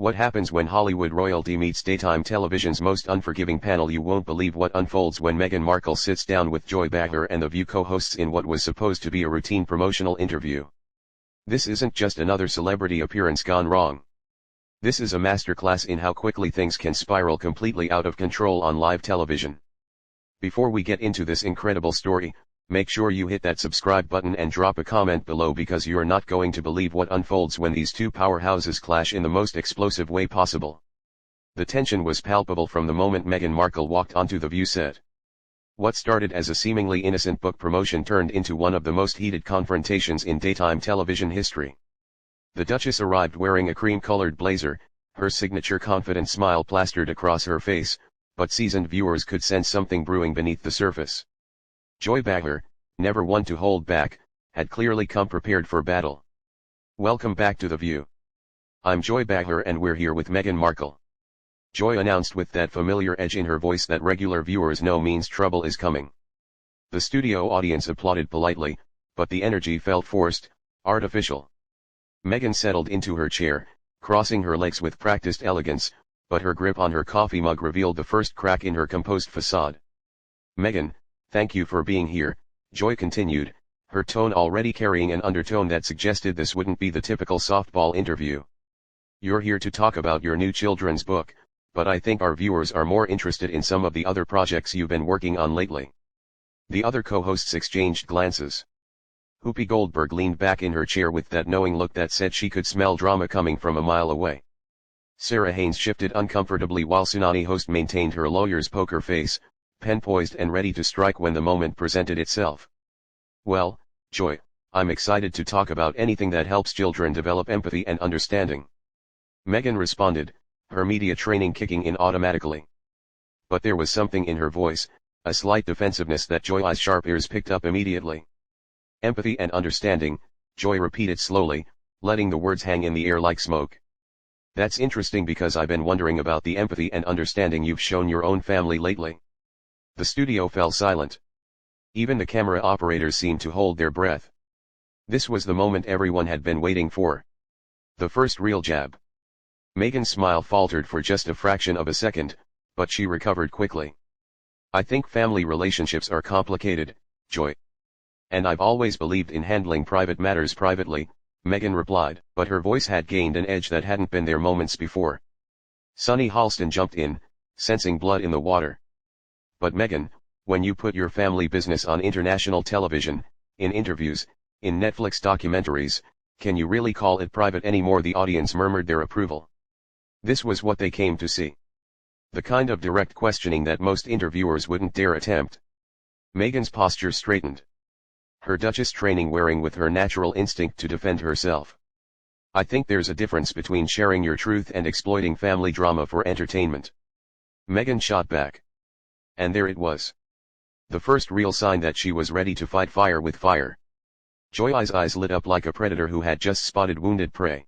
What happens when Hollywood royalty meets daytime television's most unforgiving panel? You won't believe what unfolds when Meghan Markle sits down with Joy Behar and The View co-hosts in what was supposed to be a routine promotional interview. This isn't just another celebrity appearance gone wrong. This is a masterclass in how quickly things can spiral completely out of control on live television. Before we get into this incredible story, make sure you hit that subscribe button and drop a comment below, because you're not going to believe what unfolds when these two powerhouses clash in the most explosive way possible. The tension was palpable from the moment Meghan Markle walked onto the View set. What started as a seemingly innocent book promotion turned into one of the most heated confrontations in daytime television history. The Duchess arrived wearing a cream-colored blazer, her signature confident smile plastered across her face, but seasoned viewers could sense something brewing beneath the surface. Joy Behar, never one to hold back, had clearly come prepared for battle. "Welcome back to The View. I'm Joy Behar and we're here with Meghan Markle," Joy announced with that familiar edge in her voice that regular viewers know means trouble is coming. The studio audience applauded politely, but the energy felt forced, artificial. Meghan settled into her chair, crossing her legs with practiced elegance, but her grip on her coffee mug revealed the first crack in her composed facade. "Meghan, thank you for being here," Joy continued, her tone already carrying an undertone that suggested this wouldn't be the typical softball interview. "You're here to talk about your new children's book, but I think our viewers are more interested in some of the other projects you've been working on lately." The other co-hosts exchanged glances. Whoopi Goldberg leaned back in her chair with that knowing look that said she could smell drama coming from a mile away. Sarah Haynes shifted uncomfortably while Tsunami host maintained her lawyer's poker face, pen poised and ready to strike when the moment presented itself. "Well, Joy, I'm excited to talk about anything that helps children develop empathy and understanding," Meghan responded, her media training kicking in automatically. But there was something in her voice, a slight defensiveness that Joy's sharp ears picked up immediately. "Empathy and understanding," Joy repeated slowly, letting the words hang in the air like smoke. "That's interesting because I've been wondering about the empathy and understanding you've shown your own family lately." The studio fell silent. Even the camera operators seemed to hold their breath. This was the moment everyone had been waiting for. The first real jab. Meghan's smile faltered for just a fraction of a second, but she recovered quickly. "I think family relationships are complicated, Joy. And I've always believed in handling private matters privately," Meghan replied, but her voice had gained an edge that hadn't been there moments before. Sunny Halston jumped in, sensing blood in the water. "But Meghan, when you put your family business on international television, in interviews, in Netflix documentaries, can you really call it private anymore?" The audience murmured their approval. This was what they came to see. The kind of direct questioning that most interviewers wouldn't dare attempt. Meghan's posture straightened. Her Duchess training wearing with her natural instinct to defend herself. "I think there's a difference between sharing your truth and exploiting family drama for entertainment," Meghan shot back. And there it was. The first real sign that she was ready to fight fire with fire. Joy's eyes lit up like a predator who had just spotted wounded prey.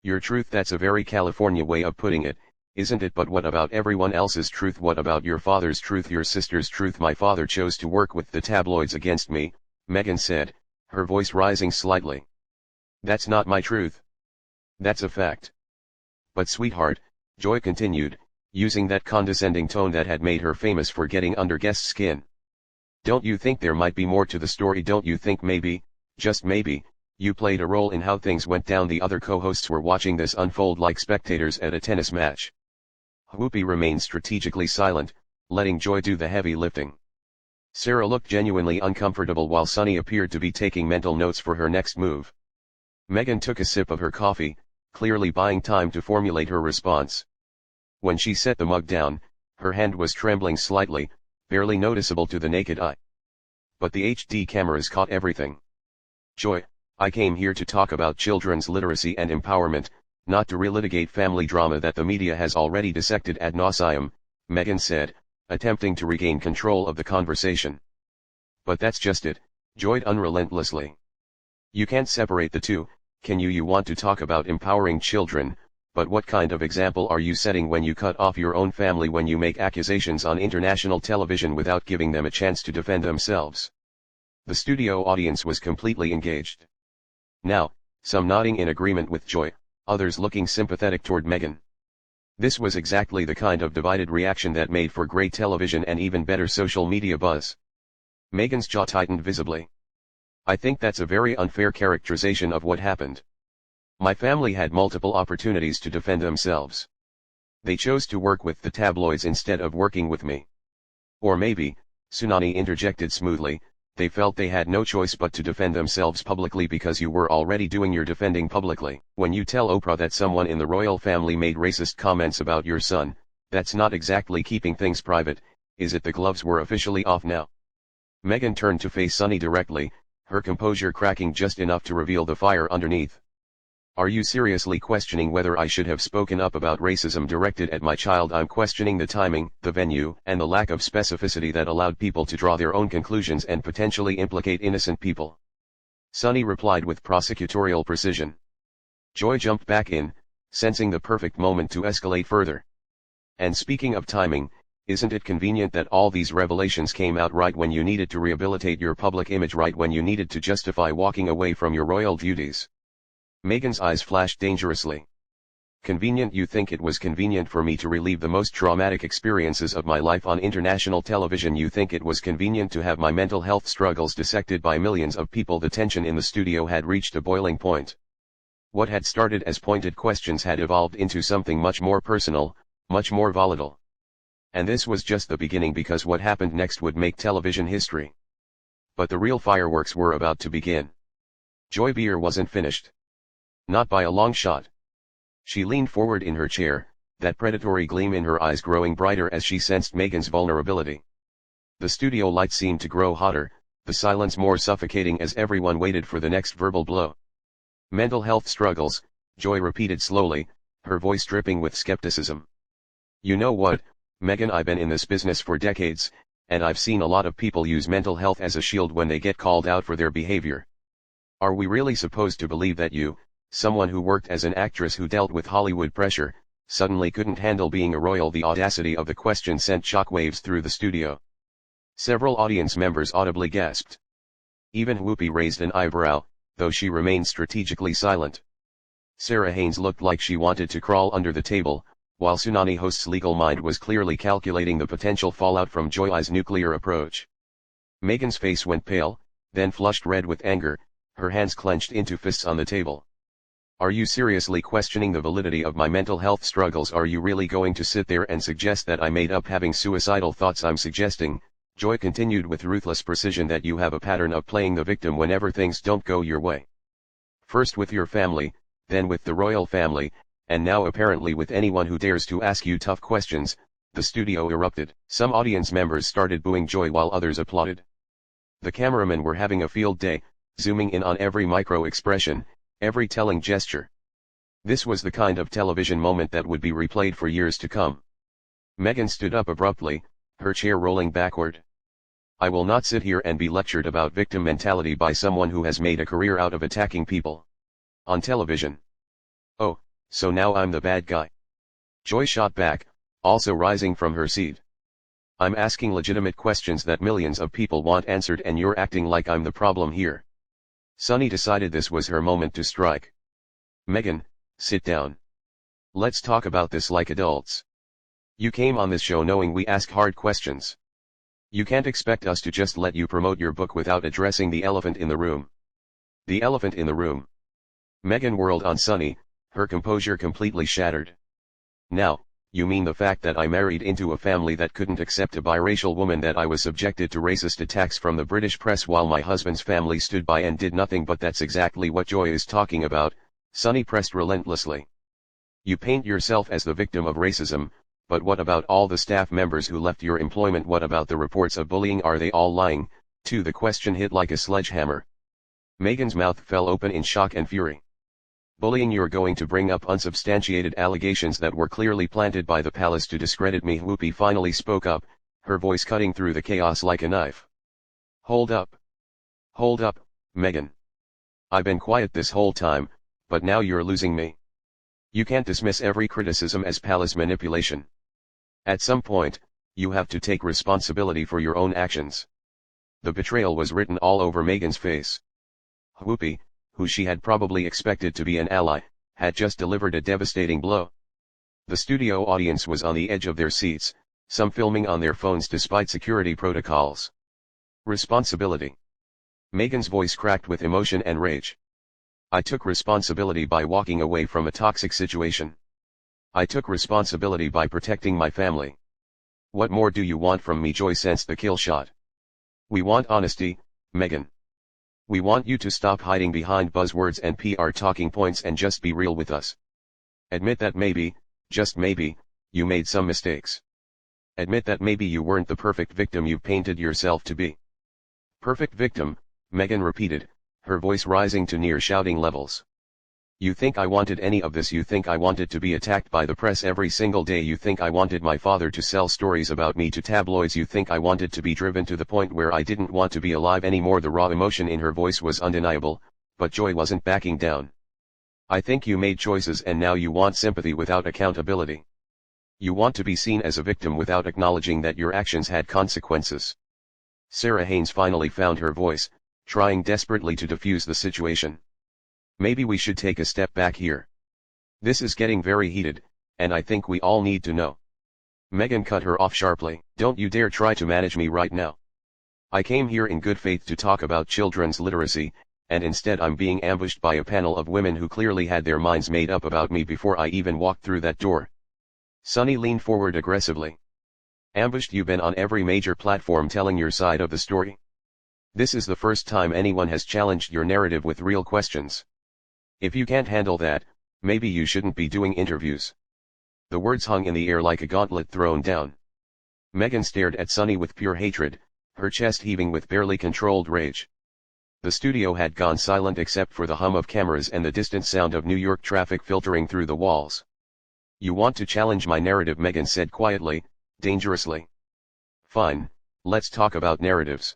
"Your truth, that's a very California way of putting it, isn't it? But what about everyone else's truth? What about your father's truth, your sister's truth?" "My father chose to work with the tabloids against me," Meghan said, her voice rising slightly. "That's not my truth. That's a fact." "But sweetheart," Joy continued, using that condescending tone that had made her famous for getting under guests' skin. "Don't you think there might be more to the story? Don't you think maybe, just maybe, you played a role in how things went down?" The other co-hosts were watching this unfold like spectators at a tennis match. Whoopi remained strategically silent, letting Joy do the heavy lifting. Sarah looked genuinely uncomfortable while Sunny appeared to be taking mental notes for her next move. Meghan took a sip of her coffee, clearly buying time to formulate her response. When she set the mug down, her hand was trembling slightly, barely noticeable to the naked eye. But the HD cameras caught everything. "Joy, I came here to talk about children's literacy and empowerment, not to relitigate family drama that the media has already dissected ad nauseam," Meghan said, attempting to regain control of the conversation. "But that's just it," Joy unrelentlessly. "You can't separate the two, can you? You want to talk about empowering children, but what kind of example are you setting when you cut off your own family, when you make accusations on international television without giving them a chance to defend themselves?" The studio audience was completely engaged. Now, some nodding in agreement with Joy, others looking sympathetic toward Meghan. This was exactly the kind of divided reaction that made for great television and even better social media buzz. Meghan's jaw tightened visibly. I think that's a very unfair characterization of what happened. My family had multiple opportunities to defend themselves. They chose to work with the tabloids instead of working with me. Or maybe, Sunani interjected smoothly, they felt they had no choice but to defend themselves publicly because you were already doing your defending publicly. When you tell Oprah that someone in the royal family made racist comments about your son, that's not exactly keeping things private, is it? The gloves were officially off now. Meghan turned to face Sunny directly, her composure cracking just enough to reveal the fire underneath. Are you seriously questioning whether I should have spoken up about racism directed at my child? I'm questioning the timing, the venue, and the lack of specificity that allowed people to draw their own conclusions and potentially implicate innocent people. Sunny replied with prosecutorial precision. Joy jumped back in, sensing the perfect moment to escalate further. And speaking of timing, isn't it convenient that all these revelations came out right when you needed to rehabilitate your public image, right when you needed to justify walking away from your royal duties? Meghan's eyes flashed dangerously. Convenient? You think it was convenient for me to relive the most traumatic experiences of my life on international television? You think it was convenient to have my mental health struggles dissected by millions of people? The tension in the studio had reached a boiling point. What had started as pointed questions had evolved into something much more personal, much more volatile. And this was just the beginning, because what happened next would make television history. But the real fireworks were about to begin. Joy Behar wasn't finished. Not by a long shot. She leaned forward in her chair, that predatory gleam in her eyes growing brighter as she sensed Meghan's vulnerability. The studio lights seemed to grow hotter, the silence more suffocating as everyone waited for the next verbal blow. Mental health struggles, Joy repeated slowly, her voice dripping with skepticism. You know what, Meghan, I've been in this business for decades, and I've seen a lot of people use mental health as a shield when they get called out for their behavior. Are we really supposed to believe that you, someone who worked as an actress who dealt with Hollywood pressure, suddenly couldn't handle being a royal? The audacity of the question sent shockwaves through the studio. Several audience members audibly gasped. Even Whoopi raised an eyebrow, though she remained strategically silent. Sarah Haynes looked like she wanted to crawl under the table, while Tsunami host's legal mind was clearly calculating the potential fallout from Joy's nuclear approach. Meghan's face went pale, then flushed red with anger, her hands clenched into fists on the table. Are you seriously questioning the validity of my mental health struggles? Are you really going to sit there and suggest that I made up having suicidal thoughts? I'm suggesting, Joy continued with ruthless precision, that you have a pattern of playing the victim whenever things don't go your way. First with your family, then with the royal family, and now apparently with anyone who dares to ask you tough questions. The studio erupted. Some audience members started booing Joy while others applauded. The cameramen were having a field day, zooming in on every micro expression, every telling gesture. This was the kind of television moment that would be replayed for years to come. Meghan stood up abruptly, her chair rolling backward. I will not sit here and be lectured about victim mentality by someone who has made a career out of attacking people on television. Oh, so now I'm the bad guy? Joy shot back, also rising from her seat. I'm asking legitimate questions that millions of people want answered, and you're acting like I'm the problem here. Sunny decided this was her moment to strike. Meghan, sit down. Let's talk about this like adults. You came on this show knowing we ask hard questions. You can't expect us to just let you promote your book without addressing the elephant in the room. The elephant in the room. Meghan whirled on Sunny, her composure completely shattered. Now, you mean the fact that I married into a family that couldn't accept a biracial woman, that I was subjected to racist attacks from the British press while my husband's family stood by and did nothing? But that's exactly what Joy is talking about, Sunny pressed relentlessly. You paint yourself as the victim of racism, but what about all the staff members who left your employment? What about the reports of bullying? Are they all lying, too? The question hit like a sledgehammer. Meghan's mouth fell open in shock and fury. Bullying? You're going to bring up unsubstantiated allegations that were clearly planted by the palace to discredit me? Whoopi finally spoke up, her voice cutting through the chaos like a knife. Hold up. Hold up, Meghan. I've been quiet this whole time, but now you're losing me. You can't dismiss every criticism as palace manipulation. At some point, you have to take responsibility for your own actions. The betrayal was written all over Meghan's face. Whoopi, who she had probably expected to be an ally, had just delivered a devastating blow. The studio audience was on the edge of their seats, some filming on their phones despite security protocols. Responsibility. Meghan's voice cracked with emotion and rage. I took responsibility by walking away from a toxic situation. I took responsibility by protecting my family. What more do you want from me? Joy sensed the kill shot. We want honesty, Meghan. We want you to stop hiding behind buzzwords and PR talking points and just be real with us. Admit that maybe, just maybe, you made some mistakes. Admit that maybe you weren't the perfect victim you've painted yourself to be. Perfect victim, Meghan repeated, her voice rising to near shouting levels. You think I wanted any of this? You think I wanted to be attacked by the press every single day? You think I wanted my father to sell stories about me to tabloids? You think I wanted to be driven to the point where I didn't want to be alive anymore? The raw emotion in her voice was undeniable, but Joy wasn't backing down. I think you made choices and now you want sympathy without accountability. You want to be seen as a victim without acknowledging that your actions had consequences. Sarah Haynes finally found her voice, trying desperately to defuse the situation. Maybe we should take a step back here. This is getting very heated, and I think we all need to know. Meghan cut her off sharply. Don't you dare try to manage me right now. I came here in good faith to talk about children's literacy, and instead I'm being ambushed by a panel of women who clearly had their minds made up about me before I even walked through that door. Sunny leaned forward aggressively. Ambushed? You've been on every major platform telling your side of the story. This is the first time anyone has challenged your narrative with real questions. If you can't handle that, maybe you shouldn't be doing interviews. The words hung in the air like a gauntlet thrown down. Meghan stared at Sunny with pure hatred, her chest heaving with barely controlled rage. The studio had gone silent except for the hum of cameras and the distant sound of New York traffic filtering through the walls. You want to challenge my narrative? Meghan said quietly, dangerously. Fine, let's talk about narratives.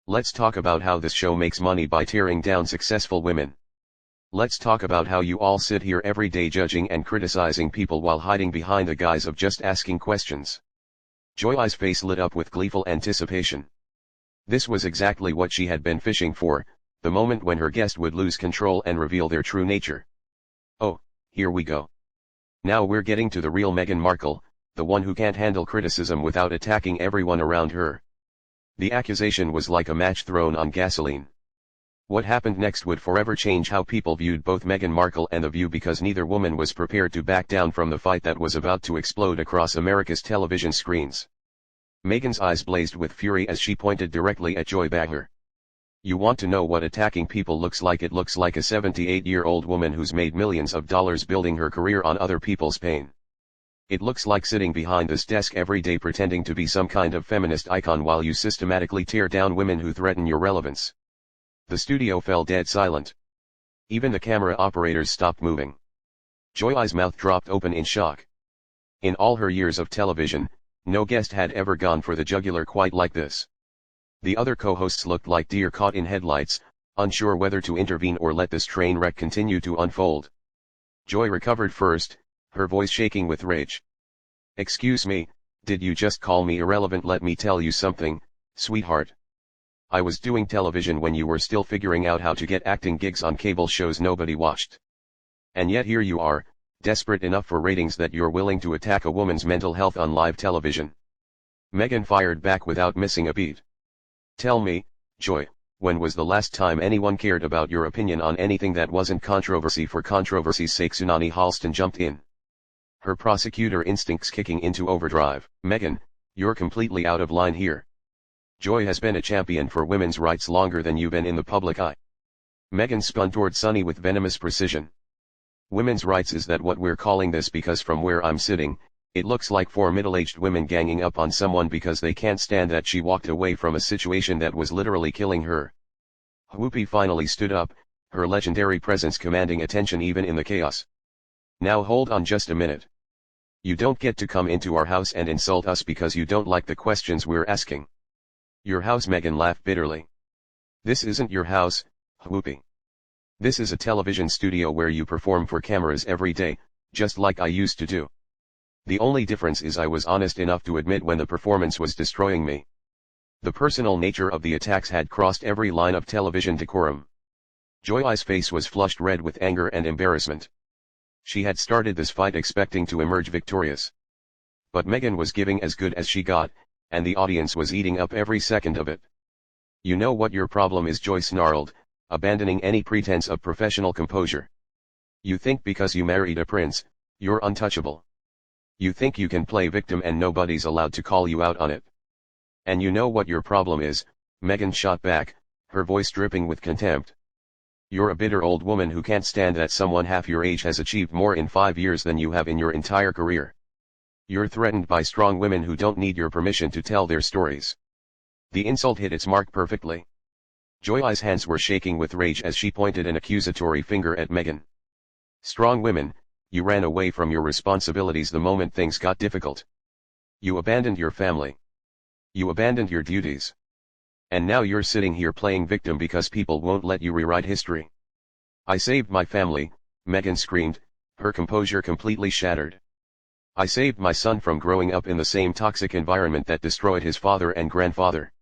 Let's talk about how this show makes money by tearing down successful women. Let's talk about how you all sit here every day judging and criticizing people while hiding behind the guise of just asking questions. Joy's face lit up with gleeful anticipation. This was exactly what she had been fishing for, the moment when her guest would lose control and reveal their true nature. Oh, here we go. Now we're getting to the real Meghan Markle, the one who can't handle criticism without attacking everyone around her. The accusation was like a match thrown on gasoline. What happened next would forever change how people viewed both Meghan Markle and The View, because neither woman was prepared to back down from the fight that was about to explode across America's television screens. Meghan's eyes blazed with fury as she pointed directly at Joy Behar. You want to know what attacking people looks like? It looks like a 78-year-old woman who's made millions of dollars building her career on other people's pain. It looks like sitting behind this desk every day pretending to be some kind of feminist icon while you systematically tear down women who threaten your relevance. The studio fell dead silent. Even the camera operators stopped moving. Joy's mouth dropped open in shock. In all her years of television, no guest had ever gone for the jugular quite like this. The other co-hosts looked like deer caught in headlights, unsure whether to intervene or let this train wreck continue to unfold. Joy recovered first, her voice shaking with rage. Excuse me, did you just call me irrelevant? Let me tell you something, sweetheart. I was doing television when you were still figuring out how to get acting gigs on cable shows nobody watched. And yet here you are, desperate enough for ratings that you're willing to attack a woman's mental health on live television. Meghan fired back without missing a beat. Tell me, Joy, when was the last time anyone cared about your opinion on anything that wasn't controversy for controversy's sake? Sunani Halston jumped in. Her prosecutor instincts kicking into overdrive. Meghan, you're completely out of line here. Joy has been a champion for women's rights longer than you've been in the public eye. Meghan spun toward Sunny with venomous precision. Women's rights, is that what we're calling this? Because from where I'm sitting, it looks like four middle-aged women ganging up on someone because they can't stand that she walked away from a situation that was literally killing her. Whoopi finally stood up, her legendary presence commanding attention even in the chaos. Now hold on just a minute. You don't get to come into our house and insult us because you don't like the questions we're asking. Your house? Meghan laughed bitterly. This isn't your house, Whoopi. This is a television studio where you perform for cameras every day, just like I used to do. The only difference is I was honest enough to admit when the performance was destroying me. The personal nature of the attacks had crossed every line of television decorum. Joy's face was flushed red with anger and embarrassment. She had started this fight expecting to emerge victorious. But Megan was giving as good as she got, and the audience was eating up every second of it. "You know what your problem is," Joy snarled, abandoning any pretense of professional composure. "You think because you married a prince, you're untouchable. You think you can play victim and nobody's allowed to call you out on it. And you know what your problem is," Megan shot back, her voice dripping with contempt. "You're a bitter old woman who can't stand that someone half your age has achieved more in 5 years than you have in your entire career. You're threatened by strong women who don't need your permission to tell their stories." The insult hit its mark perfectly. Joy's hands were shaking with rage as she pointed an accusatory finger at Megan. "Strong women, you ran away from your responsibilities the moment things got difficult. You abandoned your family. You abandoned your duties. And now you're sitting here playing victim because people won't let you rewrite history." "I saved my family," Megan screamed, her composure completely shattered. "I saved my son from growing up in the same toxic environment that destroyed his father and grandfather.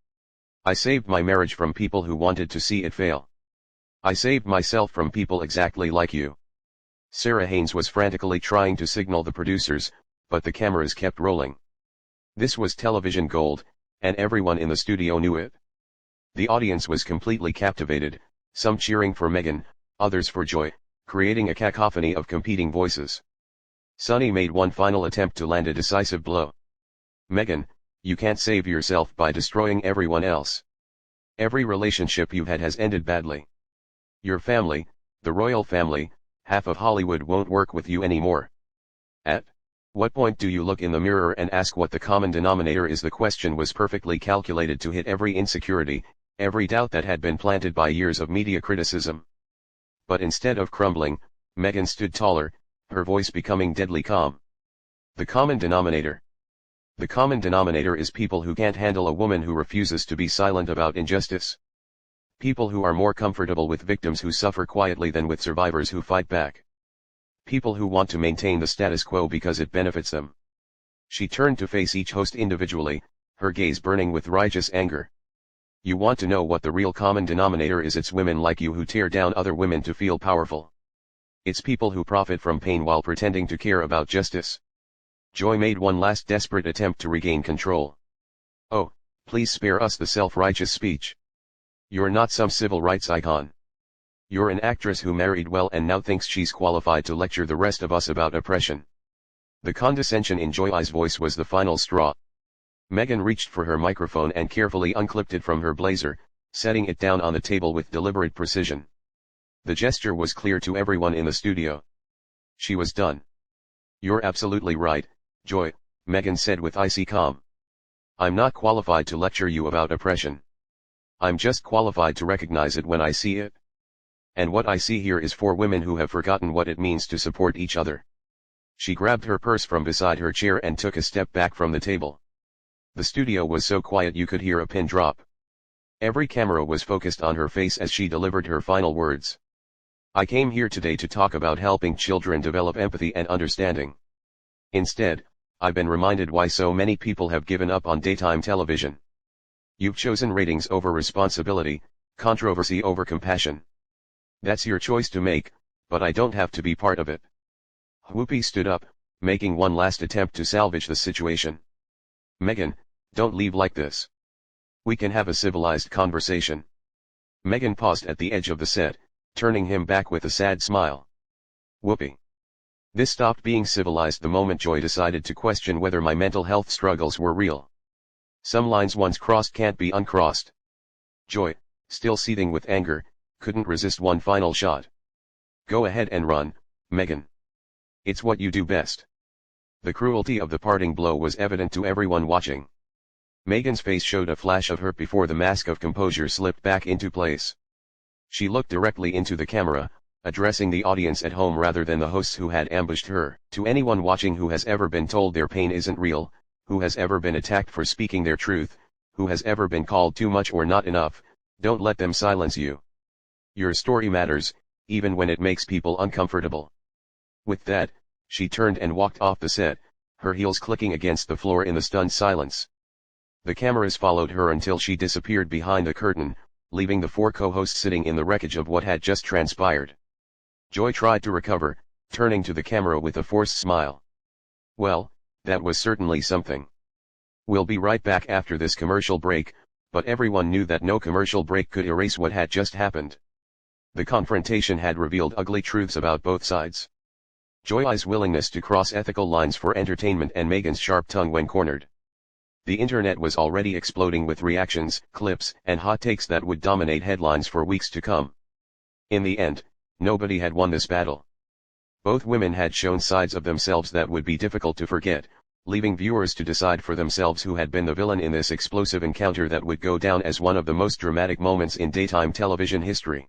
I saved my marriage from people who wanted to see it fail. I saved myself from people exactly like you." Sarah Haynes was frantically trying to signal the producers, but the cameras kept rolling. This was television gold, and everyone in the studio knew it. The audience was completely captivated, some cheering for Megan, others for Joy, creating a cacophony of competing voices. Sonny made one final attempt to land a decisive blow. "Megan, you can't save yourself by destroying everyone else. Every relationship you've had has ended badly. Your family, the royal family, half of Hollywood won't work with you anymore. At what point do you look in the mirror and ask what the common denominator is?" The question was perfectly calculated to hit every insecurity, every doubt that had been planted by years of media criticism. But instead of crumbling, Megan stood taller, her voice becoming deadly calm. "The common denominator. The common denominator is people who can't handle a woman who refuses to be silent about injustice. People who are more comfortable with victims who suffer quietly than with survivors who fight back. People who want to maintain the status quo because it benefits them." She turned to face each host individually, her gaze burning with righteous anger. "You want to know what the real common denominator is? It's women like you who tear down other women to feel powerful. It's people who profit from pain while pretending to care about justice." Joy made one last desperate attempt to regain control. "Oh, please spare us the self-righteous speech. You're not some civil rights icon. You're an actress who married well and now thinks she's qualified to lecture the rest of us about oppression." The condescension in Joy's voice was the final straw. Megan reached for her microphone and carefully unclipped it from her blazer, setting it down on the table with deliberate precision. The gesture was clear to everyone in the studio. She was done. "You're absolutely right, Joy," Megan said with icy calm. "I'm not qualified to lecture you about oppression. I'm just qualified to recognize it when I see it. And what I see here is 4 women who have forgotten what it means to support each other." She grabbed her purse from beside her chair and took a step back from the table. The studio was so quiet you could hear a pin drop. Every camera was focused on her face as she delivered her final words. "I came here today to talk about helping children develop empathy and understanding. Instead, I've been reminded why so many people have given up on daytime television. You've chosen ratings over responsibility, controversy over compassion. That's your choice to make, but I don't have to be part of it." Whoopi stood up, making one last attempt to salvage the situation. "Megan, don't leave like this. We can have a civilized conversation." Megan paused at the edge of the set, turning him back with a sad smile. "Whoopi. This stopped being civilized the moment Joy decided to question whether my mental health struggles were real. Some lines once crossed can't be uncrossed." Joy, still seething with anger, couldn't resist one final shot. "Go ahead and run, Megan. It's what you do best." The cruelty of the parting blow was evident to everyone watching. Megan's face showed a flash of hurt before the mask of composure slipped back into place. She looked directly into the camera, addressing the audience at home rather than the hosts who had ambushed her. "To anyone watching who has ever been told their pain isn't real, who has ever been attacked for speaking their truth, who has ever been called too much or not enough, don't let them silence you. Your story matters, even when it makes people uncomfortable." With that, she turned and walked off the set, her heels clicking against the floor in the stunned silence. The cameras followed her until she disappeared behind the curtain, leaving the 4 co-hosts sitting in the wreckage of what had just transpired. Joy tried to recover, turning to the camera with a forced smile. Well, that was certainly something. We'll be right back after this commercial break, but everyone knew that no commercial break could erase what had just happened. The confrontation had revealed ugly truths about both sides. Joy's willingness to cross ethical lines for entertainment and Meghan's sharp tongue when cornered. The internet was already exploding with reactions, clips, and hot takes that would dominate headlines for weeks to come. In the end, nobody had won this battle. Both women had shown sides of themselves that would be difficult to forget, leaving viewers to decide for themselves who had been the villain in this explosive encounter that would go down as one of the most dramatic moments in daytime television history.